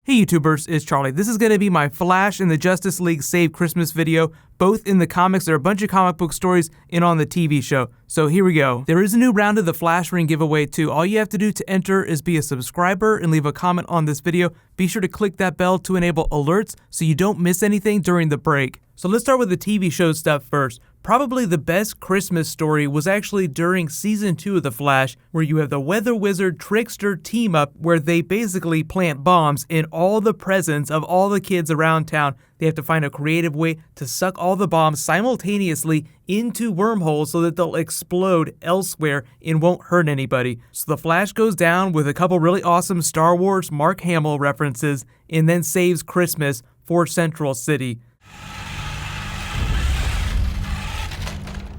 Hey YouTubers, it's Charlie. This is going to be my Flash and the Justice League Save Christmas video, both in the comics. There are a bunch of comic book stories and on the TV show. So here we go. There is a new round of the Flash ring giveaway too. All you have to do to enter is be a subscriber and leave a comment on this video. Be sure to click that bell to enable alerts so you don't miss anything during the break. So let's start with the TV show stuff first. Probably the best Christmas story was actually during season 2 of The Flash, where you have the Weather Wizard Trickster team up where they basically plant bombs in all the presents of all the kids around town. They have to find a creative way to suck all the bombs simultaneously into wormholes so that they'll explode elsewhere and won't hurt anybody. So The Flash goes down with a couple really awesome Star Wars Mark Hamill references and then saves Christmas for Central City.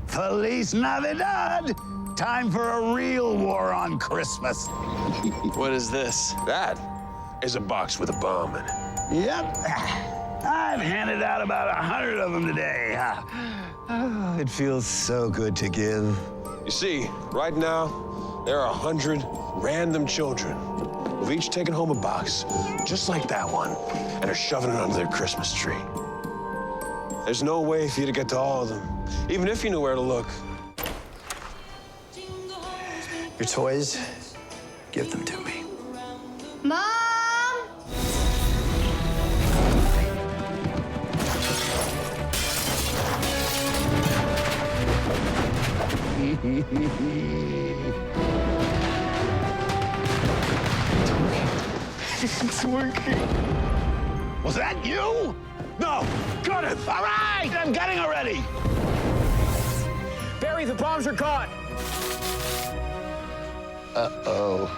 Feliz Navidad! Time for a real war on Christmas. What is this? That is a box with a bomb in it. Yep. I've handed out about 100 of them today. Oh, it feels so good to give. You see, right now, there are 100 random children who've each taken home a box, just like that one, and are shoving it under their Christmas tree. There's no way for you to get to all of them, even if you knew where to look. Your toys, give them to me. Mom! It's working. Was that you? No, cut it. All right, I'm cutting already. Barry, the bombs are caught. Uh-oh.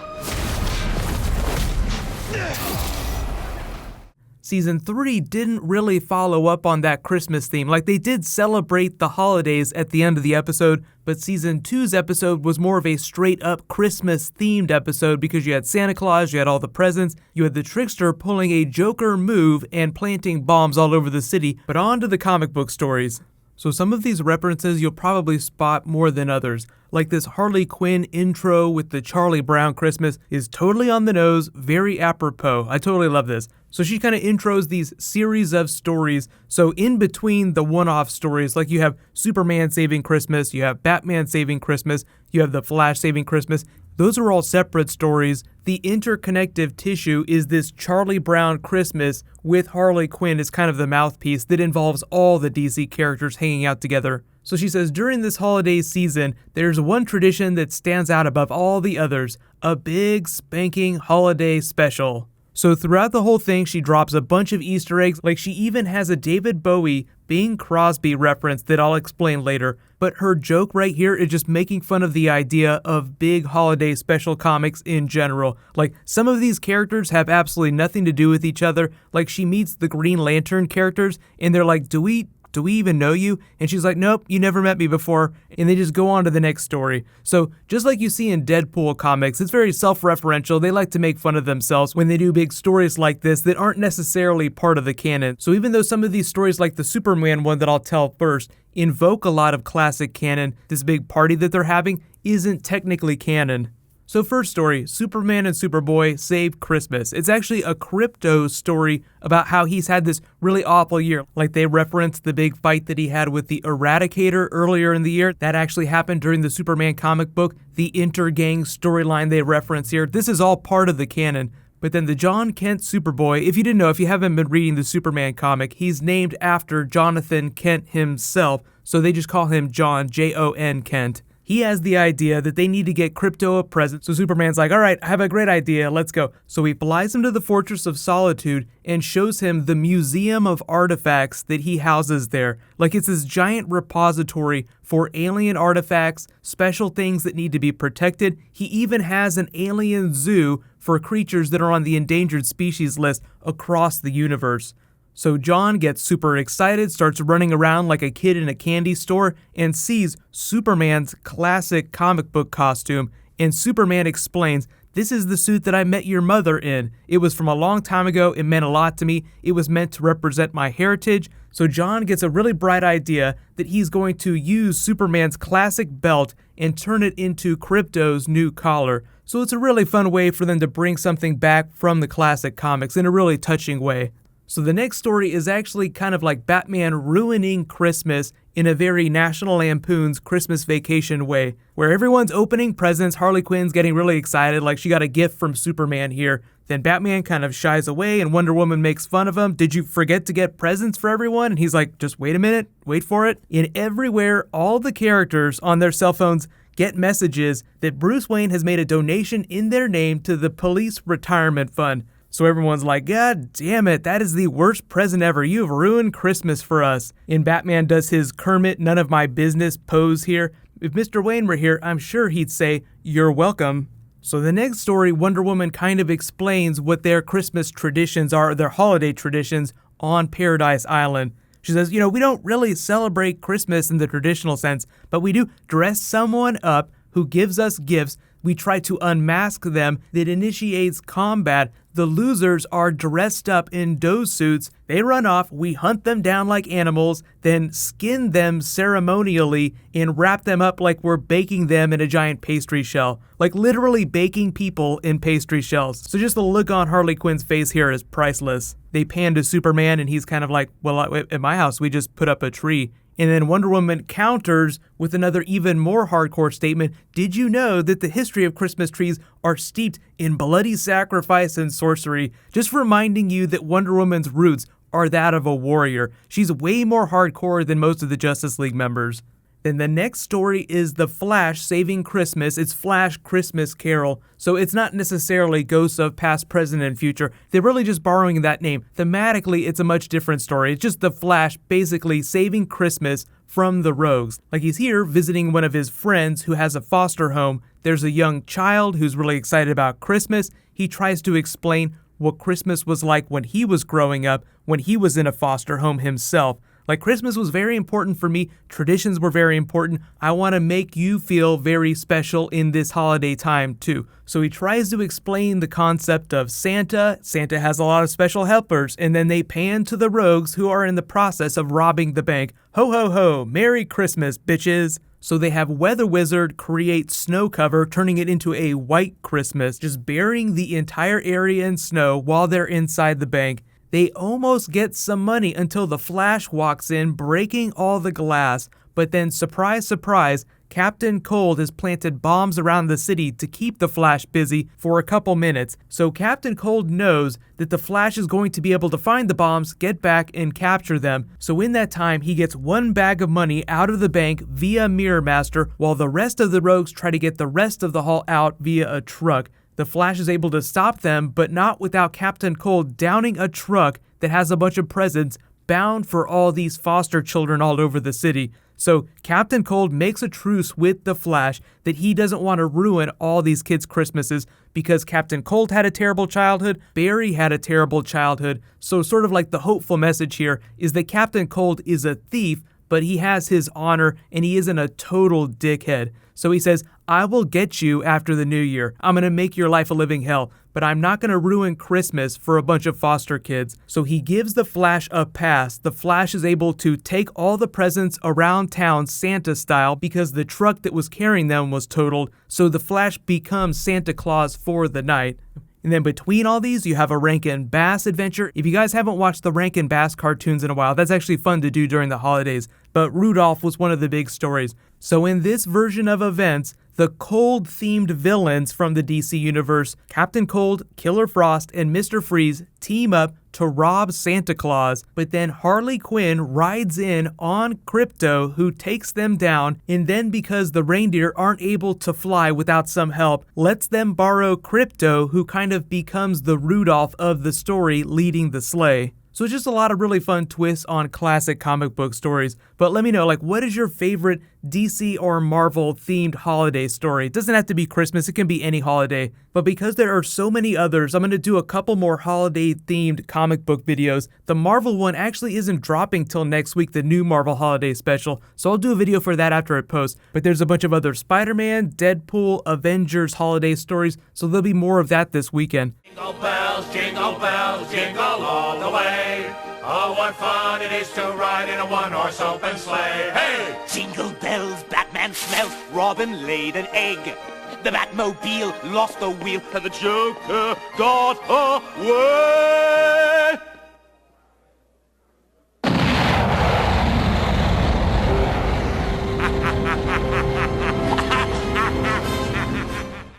Season 3 didn't really follow up on that Christmas theme. Like, they did celebrate the holidays at the end of the episode, but Season 2's episode was more of a straight-up Christmas-themed episode because you had Santa Claus, you had all the presents, you had the Trickster pulling a Joker move and planting bombs all over the city. But on to the comic book stories. So some of these references you'll probably spot more than others. Like this Harley Quinn intro with the Charlie Brown Christmas is totally on the nose, very apropos. I totally love this. So she kind of intros these series of stories. So in between the one-off stories, like you have Superman saving Christmas, you have Batman saving Christmas, you have the Flash saving Christmas. Those are all separate stories. The interconnective tissue is this Charlie Brown Christmas with Harley Quinn as kind of the mouthpiece that involves all the DC characters hanging out together. So she says, during this holiday season, there's one tradition that stands out above all the others, a big spanking holiday special. So throughout the whole thing, she drops a bunch of Easter eggs, like she even has a David Bowie, Bing Crosby reference that I'll explain later. But her joke right here is just making fun of the idea of big holiday special comics in general. Like, some of these characters have absolutely nothing to do with each other. Like, she meets the Green Lantern characters, and they're like, do we even know you? And she's like, nope, you never met me before. And they just go on to the next story. So just like you see in Deadpool comics, it's very self-referential. They like to make fun of themselves when they do big stories like this that aren't necessarily part of the canon. So even though some of these stories, like the Superman one that I'll tell first, invoke a lot of classic canon, this big party that they're having isn't technically canon. So first story, Superman and Superboy save Christmas. It's actually a Krypto story about how he's had this really awful year. Like, they reference the big fight that he had with the Eradicator earlier in the year. That actually happened during the Superman comic book. The Intergang storyline they reference here. This is all part of the canon. But then the John Kent Superboy, if you didn't know, if you haven't been reading the Superman comic, he's named after Jonathan Kent himself. So they just call him John, J-O-N Kent. He has the idea that they need to get Krypto a present, so Superman's like, all right, I have a great idea, let's go. So he flies him to the Fortress of Solitude and shows him the museum of artifacts that he houses there. Like, it's this giant repository for alien artifacts, special things that need to be protected. He even has an alien zoo for creatures that are on the endangered species list across the universe. So John gets super excited, starts running around like a kid in a candy store, and sees Superman's classic comic book costume, and Superman explains, this is the suit that I met your mother in. It was from a long time ago, it meant a lot to me, it was meant to represent my heritage. So John gets a really bright idea that he's going to use Superman's classic belt and turn it into Krypto's new collar. So it's a really fun way for them to bring something back from the classic comics in a really touching way. So the next story is actually kind of like Batman ruining Christmas in a very National Lampoon's Christmas Vacation way, where everyone's opening presents, Harley Quinn's getting really excited like she got a gift from Superman here. Then Batman kind of shies away and Wonder Woman makes fun of him. Did you forget to get presents for everyone? And he's like, just wait a minute, wait for it. And everywhere, all the characters on their cell phones get messages that Bruce Wayne has made a donation in their name to the police retirement fund. So everyone's like, God damn it, that is the worst present ever. You've ruined Christmas for us. And Batman does his Kermit, none of my business pose here. If Mr. Wayne were here, I'm sure he'd say, you're welcome. So the next story, Wonder Woman kind of explains what their Christmas traditions are, their holiday traditions on Paradise Island. She says, we don't really celebrate Christmas in the traditional sense, but we do dress someone up who gives us gifts. We try to unmask them. That initiates combat. The losers are dressed up in doe suits. They run off. We hunt them down like animals, then skin them ceremonially and wrap them up like we're baking them in a giant pastry shell. Like literally baking people in pastry shells. So just the look on Harley Quinn's face here is priceless. They pan to Superman and he's kind of like, well, at my house, we just put up a tree. And then Wonder Woman counters with another even more hardcore statement. Did you know that the history of Christmas trees are steeped in bloody sacrifice and sorcery? Just reminding you that Wonder Woman's roots are that of a warrior. She's way more hardcore than most of the Justice League members. Then the next story is The Flash Saving Christmas. It's Flash Christmas Carol. So it's not necessarily ghosts of past, present, and future. They're really just borrowing that name. Thematically, it's a much different story. It's just The Flash basically saving Christmas from the rogues. Like he's here visiting one of his friends who has a foster home. There's a young child who's really excited about Christmas. He tries to explain what Christmas was like when he was growing up, when he was in a foster home himself. Like, Christmas was very important for me. Traditions were very important. I want to make you feel very special in this holiday time, too. So he tries to explain the concept of Santa. Santa has a lot of special helpers. And then they pan to the rogues who are in the process of robbing the bank. Ho, ho, ho. Merry Christmas, bitches. So they have Weather Wizard create snow cover, turning it into a white Christmas, just burying the entire area in snow while they're inside the bank. They almost get some money until the Flash walks in, breaking all the glass. But then, surprise, surprise, Captain Cold has planted bombs around the city to keep the Flash busy for a couple minutes. So Captain Cold knows that the Flash is going to be able to find the bombs, get back, and capture them. So in that time, he gets one bag of money out of the bank via Mirror Master, while the rest of the rogues try to get the rest of the haul out via a truck. The Flash is able to stop them, but not without Captain Cold downing a truck that has a bunch of presents bound for all these foster children all over the city. So Captain Cold makes a truce with the Flash that he doesn't want to ruin all these kids' Christmases because Captain Cold had a terrible childhood, Barry had a terrible childhood. So sort of like the hopeful message here is that Captain Cold is a thief, but he has his honor and he isn't a total dickhead. So he says, I will get you after the new year. I'm going to make your life a living hell, but I'm not going to ruin Christmas for a bunch of foster kids. So he gives the Flash a pass. The Flash is able to take all the presents around town Santa style because the truck that was carrying them was totaled. So the Flash becomes Santa Claus for the night. And then between all these, you have a Rankin Bass adventure. If you guys haven't watched the Rankin Bass cartoons in a while, that's actually fun to do during the holidays. But Rudolph was one of the big stories. So in this version of events, the Cold-themed villains from the DC Universe, Captain Cold, Killer Frost, and Mr. Freeze team up to rob Santa Claus, but then Harley Quinn rides in on Krypto, who takes them down, and then because the reindeer aren't able to fly without some help, lets them borrow Krypto, who kind of becomes the Rudolph of the story leading the sleigh. So it's just a lot of really fun twists on classic comic book stories. But let me know, what is your favorite DC or Marvel themed holiday story? It doesn't have to be Christmas, it can be any holiday. But because there are so many others, I'm going to do a couple more holiday themed comic book videos. The Marvel one actually isn't dropping till next week, the new Marvel holiday special. So I'll do a video for that after it posts. But there's a bunch of other Spider-Man, Deadpool, Avengers holiday stories. So there'll be more of that this weekend. Jingle bells, jingle all the way. Oh, what fun it is to ride in a one-horse open sleigh. Hey! Jingle bells, Batman smelt, Robin laid an egg. The Batmobile lost the wheel, and the Joker got away.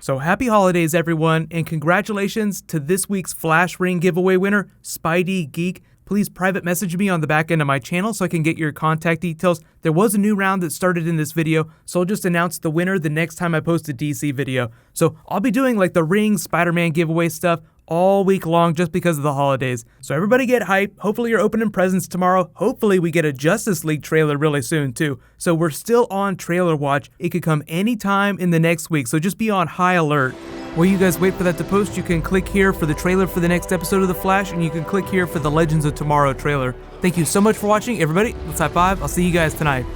So happy holidays, everyone, and congratulations to this week's Flash Ring giveaway winner, Spidey Geek. Please private message me on the back end of my channel so I can get your contact details. There was a new round that started in this video, so I'll just announce the winner the next time I post a DC video. So I'll be doing like the Ring Spider-Man giveaway stuff all week long just because of the holidays. So everybody get hype. Hopefully you're opening presents tomorrow. Hopefully we get a Justice League trailer really soon too. So we're still on trailer watch. It could come anytime in the next week, so just be on high alert. While you guys wait for that to post, you can click here for the trailer for the next episode of The Flash, and you can click here for the Legends of Tomorrow trailer. Thank you so much for watching, everybody. Let's high five. I'll see you guys tonight.